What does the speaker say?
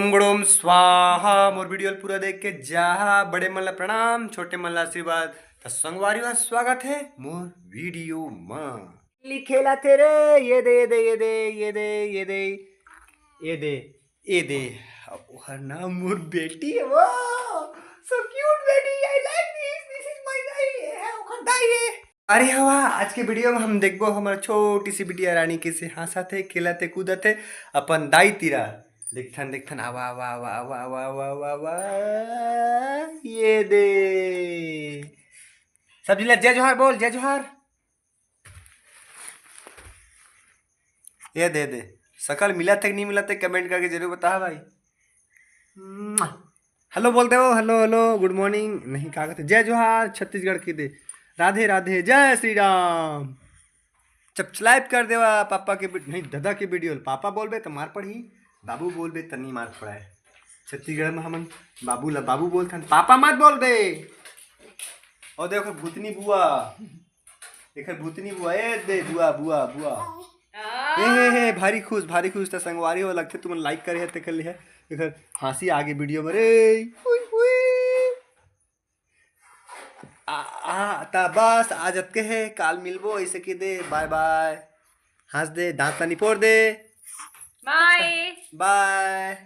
मंगड़ोम स्वाहा मोर वीडियो पूरा देख के जहा बड़े मल्ला प्रणाम छोटे मल्ला आशीर्वाद तो संगवारी का स्वागत है मोर वीडियो में खेला तेरे ये दे ये दे ये दे ये दे ये दे ये दे ये दे हर नाम मोर बेटी है वो सो क्यूट बेटी I like this is my दाई अरे हवा आज के वीडियो में हम देखबो हमारा छोटी सी बिटिया रानी कैसे हंसते खेलते कूदते अपन दाई तीरा देखथन देखथन आवा आवा आवा आवा आवा आवा आवा आवा ये दे सब जिला जय जोहार बोल जय जोहार ये दे सकल मिला थे नहीं मिला थे कमेंट करके जरूर बता भाई। हेलो बोलते हो हेलो हेलो गुड मॉर्निंग नहीं कहा कहते जय जोहार छत्तीसगढ़ की दे राधे राधे जय श्री राम सब्सक्राइब कर देवा पापा के नहीं दादा के वीडियो पापा बोलबे तो मार पड़ी बाबू बोलबे तनी मार पड़ा है छत्तीसगढ़ में हमन बाबू बोलथन पापा मत बोल दे और देखो भूतनी बुआ एक भूतनी बुआ ए दे बुआ बुआ बुआ हे भारी खुश त संगवारी हो लगते तुम लाइक करे है ते कर है इधर हंसी आगे वीडियो में रे हुई हुई ता बस आज के है काल मिलबो ऐसे की दे बाय बाय हंस दे दांत निपोड़ दे बाय बाय।